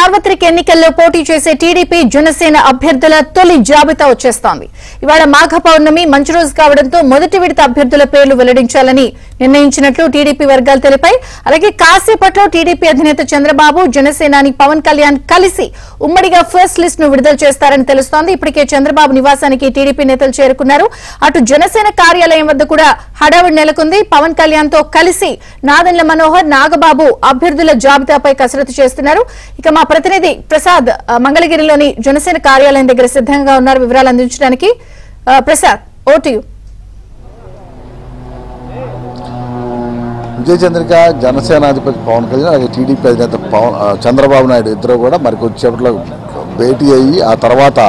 సార్వత్రిక ఎన్నికల్లో పోటీ చేసే టీడీపీ జనసేన అభ్యర్థుల తొలి జాబితా వచ్చేస్తోంది. ఇవాళ మాఘ పౌర్ణమి మంచి రోజు కావడంతో మొదటి విడత అభ్యర్థుల పేర్లు వెల్లడించాలని నిర్ణయించినట్లు టీడీపీ వర్గాలు తెలిపాయి. అలాగే కాసేపట్లో టీడీపీ అధినేత చంద్రబాబు, జనసేనాని పవన్ కళ్యాణ్ కలిసి ఉమ్మడిగా ఫస్ట్ లిస్ట్ ను విడుదల చేస్తారని తెలుస్తోంది. ఇప్పటికే చంద్రబాబు నివాసానికి టీడీపీ నేతలు చేరుకున్నారు. అటు జనసేన కార్యాలయం వద్ద కూడా హడావుడి నెలకొంది. పవన్ కళ్యాణ్ తో కలిసి నాదెండ్ల మనోహర్, నాగబాబు అభ్యర్థుల జాబితాపై కసరత్తు చేస్తున్నారు. ఇక మా ప్రతినిధి ప్రసాద్ మంగళగిరిలోని జనసేన కార్యాలయం దగ్గర సిద్ధంగా ఉన్నారు వివరాలు అందించడానికి. Prasad, over to you. Vijaya Chandrika, జనసేనాధిపతి పవన్ కళ్యాణ్ అలాగే టీడీపీ అధినేత చంద్రబాబు నాయుడు ఇద్దరు కూడా మరి కొద్దిసేపట్లో భేటీ అయ్యి ఆ తర్వాత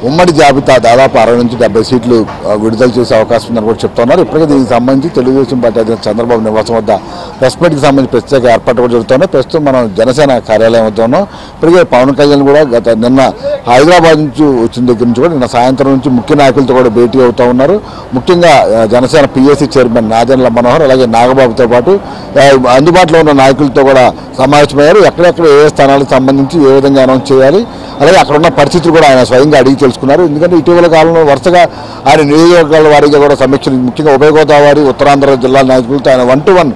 ఉమ్మడి జాబితా దాదాపు 60 నుంచి 70 సీట్లు విడుదల చేసే అవకాశం ఉందని కూడా చెప్తున్నారు. ఇప్పటికే దీనికి సంబంధించి తెలుగుదేశం పార్టీ అధినేత చంద్రబాబు నివాసం వద్ద ప్రెస్ మీట్కి సంబంధించి ప్రత్యేక ఏర్పాటు కూడా జరుగుతున్నాయి. ప్రస్తుతం మనం జనసేన కార్యాలయం వద్ద ఉన్నాం. ఇప్పటికే పవన్ కళ్యాణ్ కూడా నిన్న హైదరాబాద్ నుంచి వచ్చిన దగ్గర నుంచి కూడా నిన్న సాయంత్రం నుంచి ముఖ్య నాయకులతో కూడా భేటీ అవుతూ ఉన్నారు. ముఖ్యంగా జనసేన పిఎస్సి చైర్మన్ నాదెండ్ల మనోహర్ అలాగే నాగబాబుతో పాటు అందుబాటులో ఉన్న నాయకులతో కూడా సమావేశమయ్యారు. ఎక్కడెక్కడ ఏ స్థానాలకు సంబంధించి ఏ విధంగా అనౌన్స్ చేయాలి, అలాగే అక్కడ ఉన్న పరిస్థితులు కూడా ఆయన స్వయంగా అడిగి తెలుసుకున్నారు. ఎందుకంటే ఇటీవల కాలంలో వరుసగా ఆయన నియోజకవర్గాల వారీగా కూడా సమీక్షలు, ముఖ్యంగా ఉభయ గోదావరి, ఉత్తరాంధ్ర జిల్లాల నాయకులతో ఆయన 1-to-1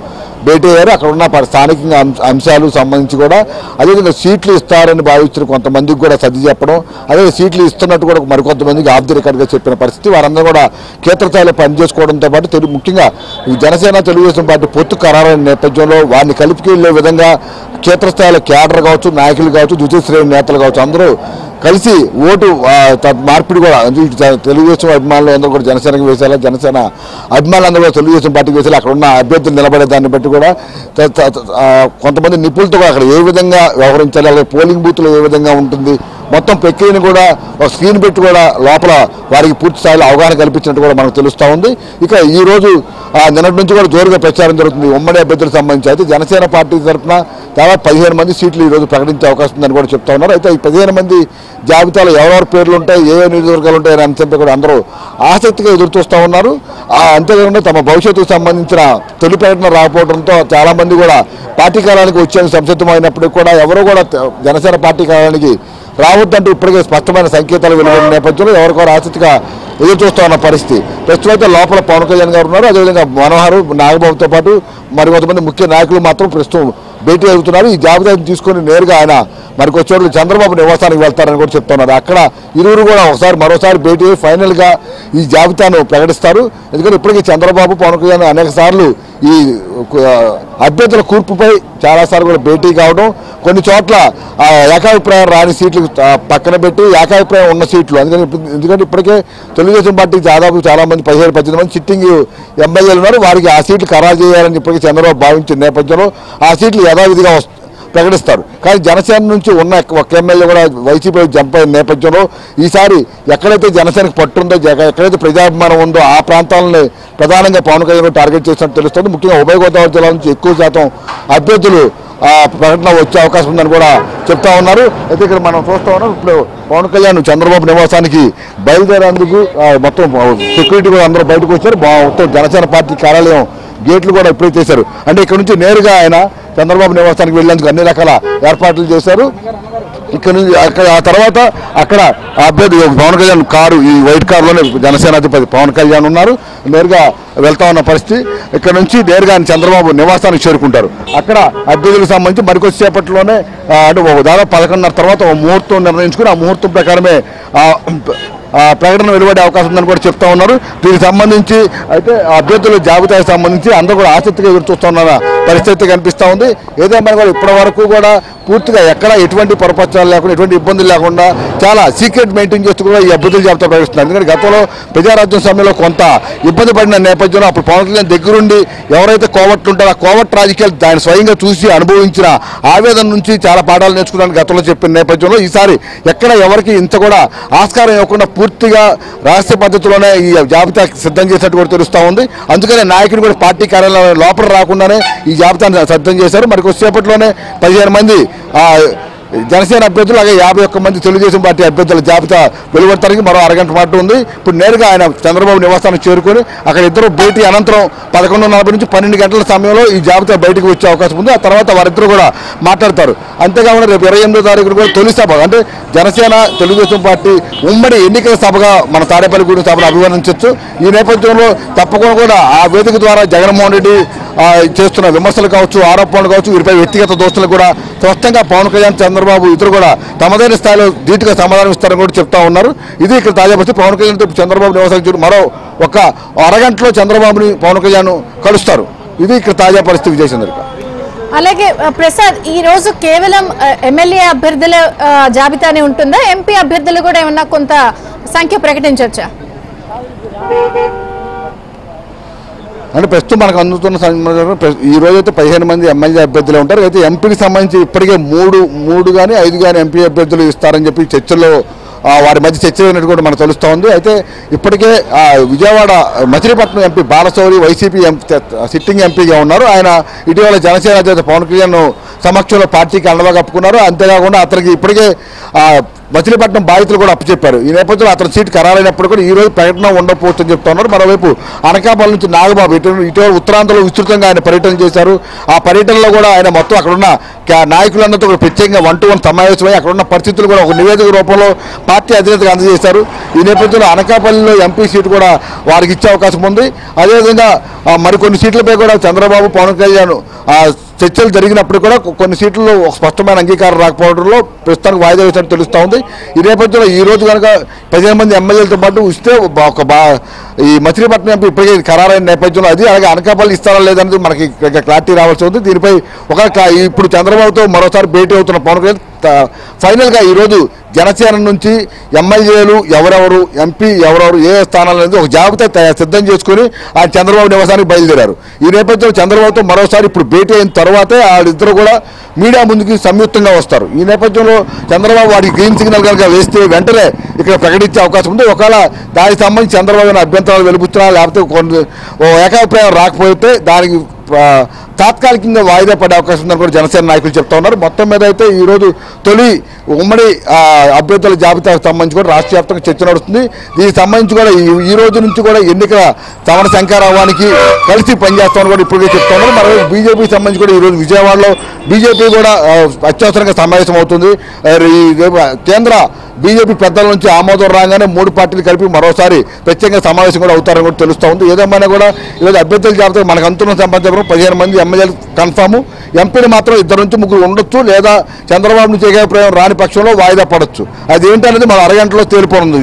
భేటీ అయ్యారు. అక్కడ ఉన్న స్థానికంగా అంశాలు సంబంధించి కూడా అదేవిధంగా సీట్లు ఇస్తారని భావించిన కొంతమందికి కూడా సర్ది చెప్పడం, అదే సీట్లు ఇస్తున్నట్టు కూడా మరికొంతమందికి ఆఫ్ ది రికార్డ్గా చెప్పిన పరిస్థితి. వారందరూ కూడా క్షేత్రస్థాయిలో పనిచేసుకోవడంతో పాటు ముఖ్యంగా జనసేన తెలుగుదేశం పార్టీ పొత్తు ఖరారైన నేపథ్యంలో వారిని కలిపికెళ్లే విధంగా క్షేత్రస్థాయిలో క్యాడర్ కావచ్చు, నాయకులు కావచ్చు, ద్వితీయ శ్రేణి నేతలు కావచ్చు, అందరూ కలిసి ఓటు మార్పిడి కూడా తెలుగుదేశం అభిమానులు అందరూ కూడా జనసేనకి వేసేలా, జనసేన అభిమానులందరూ కూడా తెలుగుదేశం పార్టీకి వేసేలా అక్కడ ఉన్న అభ్యర్థులు నిలబడే దాన్ని బట్టి కూడా కొంతమంది నిపుణులతో అక్కడ ఏ విధంగా వ్యవహరించాలి, అలాగే పోలింగ్ బూత్లో ఏ విధంగా ఉంటుంది, మొత్తం ప్రక్రియను కూడా ఒక స్క్రీన్ పెట్టి కూడా లోపల వారికి పూర్తి స్థాయిలో అవగాహన కల్పించినట్టు కూడా మనకు తెలుస్తూ ఉంది. ఇక ఈ రోజు నిన్నటి నుంచి కూడా జోరుగా ప్రచారం జరుగుతుంది ఉమ్మడి అభ్యర్థులకు సంబంధించి. అయితే జనసేన పార్టీ తరఫున దాదాపు 15 మంది సీట్లు ఈ రోజు ప్రకటించే అవకాశం ఉందని కూడా చెప్తా ఉన్నారు. అయితే ఈ 15 మంది జాబితాలో ఎవరెవరి పేర్లు ఉంటాయి, ఏ నియోజకవర్గాలు ఉంటాయనే అంశంపై కూడా అందరూ ఆసక్తిగా ఎదురు చూస్తూ ఉన్నారు. అంతేకాకుండా తమ భవిష్యత్తుకు సంబంధించిన తొలి ప్రకటన రాకపోవడంతో చాలామంది కూడా పార్టీ కార్యాలయానికి వచ్చేందుకు సంసిద్ధమైనప్పటికీ కూడా ఎవరు కూడా జనసేన పార్టీ కార్యాలయానికి రావద్దంటూ ఇప్పటికే స్పష్టమైన సంకేతాలు వెలువడిన నేపథ్యంలో ఎవరికొరు ఆసక్తిగా ఎదురు చూస్తూ ఉన్న పరిస్థితి. ప్రస్తుతం అయితే లోపల పవన్ కళ్యాణ్ గారు ఉన్నారు. అదేవిధంగా మనోహర్, నాగబాబుతో పాటు మరి కొంతమంది ముఖ్య నాయకులు మాత్రం ప్రస్తుతం భేటీ అవుతున్నారు. ఈ జాబితాను తీసుకొని నేరుగా ఆయన మరికి వచ్చేవాళ్ళు చంద్రబాబు నివాసానికి వెళ్తారని కూడా చెప్తున్నారు. అక్కడ ఇరువురు కూడా మరోసారి భేటీ అయ్యి ఫైనల్గా ఈ జాబితాను ప్రకటిస్తారు. ఎందుకంటే ఇప్పటికీ చంద్రబాబు, పవన్ కళ్యాణ్ అనేక సార్లు ఈ అభ్యర్థుల కూర్పుపై చాలాసార్లు కూడా భేటీ కావడం, కొన్ని చోట్ల ఏకాభిప్రాయం రాని సీట్లు పక్కన పెట్టి ఏకాభిప్రాయం ఉన్న సీట్లు, ఎందుకంటే ఇప్పటికే తెలుగుదేశం పార్టీ దాదాపు చాలామంది 17-18 మంది సిట్టింగ్ ఎమ్మెల్యేలు ఉన్నారు. వారికి ఆ సీట్లు ఖరారు చేయాలని ఇప్పటికీ చంద్రబాబు భావించిన నేపథ్యంలో ఆ సీట్లు యథావిధిగా ప్రకటిస్తారు. కానీ జనసేన నుంచి ఉన్న ఒక ఎమ్మెల్యే కూడా వైసీపీ జంప్ అయిన నేపథ్యంలో ఈసారి ఎక్కడైతే జనసేనకు పట్టుందో, ఎక్కడైతే ప్రజాభిమానం ఉందో ఆ ప్రాంతాలని ప్రధానంగా పవన్ కళ్యాణ్ టార్గెట్ చేసినట్టు తెలుస్తుంది. ముఖ్యంగా ఉభయ గోదావరి జిల్లా నుంచి ఎక్కువ శాతం అభ్యర్థులు ప్రకటన వచ్చే అవకాశం ఉందని కూడా చెప్తా ఉన్నారు. అయితే ఇక్కడ మనం చూస్తూ ఉన్నాం ఇప్పుడు పవన్ కళ్యాణ్ చంద్రబాబు నివాసానికి బయలుదేరేందుకు మొత్తం సెక్యూరిటీ కూడా అందరూ బయటకు వచ్చారు. మొత్తం జనసేన పార్టీ కార్యాలయం గేట్లు కూడా ఇప్పుడే చేశారు. అంటే ఇక్కడ నుంచి నేరుగా ఆయన చంద్రబాబు నివాసానికి వెళ్లేందుకు అన్ని రకాల ఏర్పాట్లు చేశారు. ఇక్కడ నుంచి ఆ తర్వాత అక్కడ అభ్యర్థి పవన్ కళ్యాణ్ కారు, ఈ వైట్ కారులోనే జనసేన అధిపతి పవన్ కళ్యాణ్ ఉన్నారు, నేరుగా వెళ్తా ఉన్న పరిస్థితి. ఇక్కడ నుంచి నేరుగా చంద్రబాబు నివాసానికి చేరుకుంటారు. అక్కడ అభ్యర్థులకు సంబంధించి మరికొద్దిసేపట్లోనే అంటే దాదాపు 11:30 తర్వాత ఒక ముహూర్తం నిర్ణయించుకుని ఆ ముహూర్తం ప్రకారమే ప్రకటన వెలువడే అవకాశం ఉందని కూడా చెప్తా ఉన్నారు. దీనికి సంబంధించి అయితే అభ్యర్థుల జాబితాకు సంబంధించి అందరూ కూడా ఆసక్తిగా ఎదురు చూస్తున్న పరిస్థితి కనిపిస్తూ ఉంది. ఏదేమైనా కూడా ఇప్పటి వరకు కూడా పూర్తిగా ఎక్కడ ఎటువంటి పొరపచ్చాలు లేకుండా, ఎటువంటి ఇబ్బందులు లేకుండా చాలా సీక్రెట్ మెయింటైన్ చేస్తూ కూడా ఈ అభ్యర్థుల జాబితా ప్రకటిస్తున్నారు. ఎందుకంటే గతంలో ప్రజారాజ్యం సమయంలో కొంత ఇబ్బంది పడిన నేపథ్యంలో అప్పుడు పవన్ కళ్యాణ్ దగ్గరుండి ఎవరైతే కోవట్లు ఉంటారో ఆ కోవట్ రాజకీయాలు ఆయన స్వయంగా చూసి అనుభవించిన ఆవేదన నుంచి చాలా పాఠాలు నేర్చుకున్నాను గతంలో చెప్పిన నేపథ్యంలో ఈసారి ఎక్కడ ఎవరికి ఇంత కూడా ఆస్కారం ఇవ్వకుండా పూర్తిగా రహస్య పద్ధతిలోనే ఈ జాబితా సిద్ధం చేసినట్టు కూడా తెలుస్తూ ఉంది. అందుకనే నాయకులు కూడా పార్టీ కార్యాలయం లోపల రాకుండానే ఈ జాబితాను సిద్ధం చేశారు. మరి కొద్దిసేపట్లోనే 15 మంది జనసేన అభ్యర్థులు అలాగే 51 మంది తెలుగుదేశం పార్టీ అభ్యర్థుల జాబితా వెలువడటానికి మరో అరగంట మాట ఉంది. ఇప్పుడు నేరుగా ఆయన చంద్రబాబు నివాసానికి చేరుకొని అక్కడ ఇద్దరు భేటీ అనంతరం 11:40 నుంచి 12 గంటల సమయంలో ఈ జాబితా బయటకు వచ్చే అవకాశం ఉంది. ఆ తర్వాత వారిద్దరు కూడా మాట్లాడతారు. అంతేకాకుండా రేపు 28వ తారీఖున కూడా తొలి సభ అంటే జనసేన తెలుగుదేశం పార్టీ ఉమ్మడి ఎన్నికల సభగా మన తాడేపల్లిగూడెం సభను అభివర్ణించవచ్చు. ఈ నేపథ్యంలో తప్పకుండా కూడా ఆ వేదిక ద్వారా జగన్మోహన్ రెడ్డి చేస్తున్న విమర్శలు కావచ్చు, ఆరోపణలు కావచ్చు, వీరిపై వ్యక్తిగత దోషులు కూడా స్పష్టంగా పవన్ కళ్యాణ్, చంద్రబాబు ఇద్దరు కూడా తమదైన స్థాయిలో ధీటుగా సమాధానం ఇస్తారని కూడా చెప్తా ఉన్నారు. ఇది ఇక్కడ తాజా పరిస్థితి. పవన్ కళ్యాణ్ చంద్రబాబు నివాసానికి మరో ఒక అరగంటలో చంద్రబాబుని పవన్ కళ్యాణ్ కలుస్తారు. ఇది ఇక్కడ తాజా పరిస్థితి. విజయచంద్రిక. అలాగే ప్రసాద్, ఈ రోజు కేవలం ఎమ్మెల్యే అభ్యర్థుల జాబితానే ఉంటుందా? ఎంపీ అభ్యర్థులు కూడా ఏమన్నా కొంత సంఖ్య ప్రకటించవచ్చా? అంటే ప్రస్తుతం మనకు అందుతున్న ఈ రోజైతే 15 మంది ఎమ్మెల్యే అభ్యర్థులు ఉంటారు. అయితే ఎంపీకి సంబంధించి ఇప్పటికే మూడు కానీ 5 కానీ ఎంపీ అభ్యర్థులు ఇస్తారని చెప్పి చర్చల్లో వారి మధ్య చర్చ అయినట్టు కూడా మనకు తెలుస్తూ ఉంది. అయితే ఇప్పటికే విజయవాడ మచిలీపట్నం ఎంపీ బాలశౌరి వైసీపీ సిట్టింగ్ ఎంపీగా ఉన్నారు. ఆయన ఇటీవల జనసేన అధినేత పవన్ కళ్యాణ్ సమక్షంలో పార్టీకి అండగా కప్పుకున్నారు. అంతేకాకుండా అతనికి ఇప్పటికే మచిలీపట్నం బాధితులు కూడా అప్పచెప్పారు. ఈ నేపథ్యంలో అతని సీటు ఖరారైనప్పుడు కూడా ఈ రోజు ప్రకటన ఉండకపోవచ్చు అని చెప్తా ఉన్నారు. మరోవైపు అనకాపల్లి నుంచి నాగబాబు ఇటీవల ఉత్తరాంధ్రలో విస్తృతంగా ఆయన పర్యటన చేశారు. ఆ పర్యటనలో కూడా ఆయన మొత్తం అక్కడున్న నాయకులందరితో కూడా ప్రత్యేకంగా 1-to-1 సమావేశమై అక్కడున్న పరిస్థితులు కూడా ఒక నివేదిక రూపంలో పార్టీ అధినేతకు అందజేశారు. ఈ నేపథ్యంలో అనకాపల్లిలో ఎంపీ సీటు కూడా వారికి ఇచ్చే అవకాశం ఉంది. అదేవిధంగా మరికొన్ని సీట్లపై కూడా చంద్రబాబు, పవన్ కళ్యాణ్ చర్చలు జరిగినప్పుడు కూడా కొన్ని సీట్లలో ఒక స్పష్టమైన అంగీకారం రాకపోవడంలో ప్రస్తుతానికి వాయిదా వేసినట్టు తెలుస్తూ ఉంది. ఈ నేపథ్యంలో ఈ రోజు కనుక 15 మంది ఎమ్మెల్యేలతో పాటు ఇస్తే ఈ మచిలీపట్నం ఎంపీ ఇప్పటికే ఖరారైన నేపథ్యంలో అది అలాగే అనకాపల్లి ఇస్తారా లేదనేది మనకి క్లారిటీ రావాల్సి ఉంది. దీనిపై ఇప్పుడు చంద్రబాబుతో మరోసారి భేటీ అవుతున్న పవన్ కళ్యాణ్ ఫైనల్గా ఈరోజు జనసేన నుంచి ఎమ్మెల్యేలు ఎవరెవరు, ఎంపీ ఎవరెవరు, ఏ స్థానాలు అనేది ఒక జాబితా సిద్ధం చేసుకుని ఆయన చంద్రబాబు నివాసానికి బయలుదేరారు. ఈ నేపథ్యంలో చంద్రబాబుతో మరోసారి ఇప్పుడు భేటీ అయిన తర్వాతే వాళ్ళిద్దరు కూడా మీడియా ముందుకి సంయుక్తంగా వస్తారు. ఈ నేపథ్యంలో చంద్రబాబు వాడికి గ్రీన్ సిగ్నల్ కనుక వేస్తే వెంటనే ఇక్కడ ప్రకటించే అవకాశం ఉంది. ఒకవేళ దానికి సంబంధించి చంద్రబాబు అభ్యంతరాలు వెలుపుచ్చినా లేకపోతే కొన్ని ఏకాభిప్రాయం రాకపోతే దానికి తాత్కాలికంగా వాయిదా పడే అవకాశం ఉందని కూడా జనసేన నాయకులు చెప్తా ఉన్నారు. మొత్తం మీద అయితే ఈరోజు తొలి ఉమ్మడి అభ్యర్థుల జాబితాకు సంబంధించి కూడా రాష్ట్ర వ్యాప్తంగా చర్చ నడుస్తుంది. దీనికి సంబంధించి కూడా ఈ రోజు నుంచి కూడా ఎన్నికల సమర శంఖారావానికి కలిసి పనిచేస్తామని కూడా ఇప్పటికే చెప్తా ఉన్నారు. మరోవైపు బీజేపీకి సంబంధించి కూడా ఈరోజు విజయవాడలో బీజేపీ కూడా అత్యవసరంగా సమావేశం అవుతుంది. కేంద్ర బీజేపీ పెద్దల నుంచి ఆమోదం రాగానే 3 పార్టీలు కలిపి మరోసారి ప్రత్యేకంగా సమావేశం కూడా అవుతారని కూడా తెలుస్తూ ఉంది. ఏదేమైనా కూడా ఈరోజు అభ్యర్థుల జాబితా మనకు అంతున్న సంబంధించిన 15 మంది ఎమ్మెల్యేలు కన్ఫామ్, ఎంపీలు మాత్రం 2 నుంచి 3 ఉండొచ్చు, లేదా చంద్రబాబు నుంచి ఏకాభిప్రాయం రాని పక్షంలో వాయిదా పడవచ్చు. అది ఏంటనేది మన అరగంటలో తేలిపోనుంది.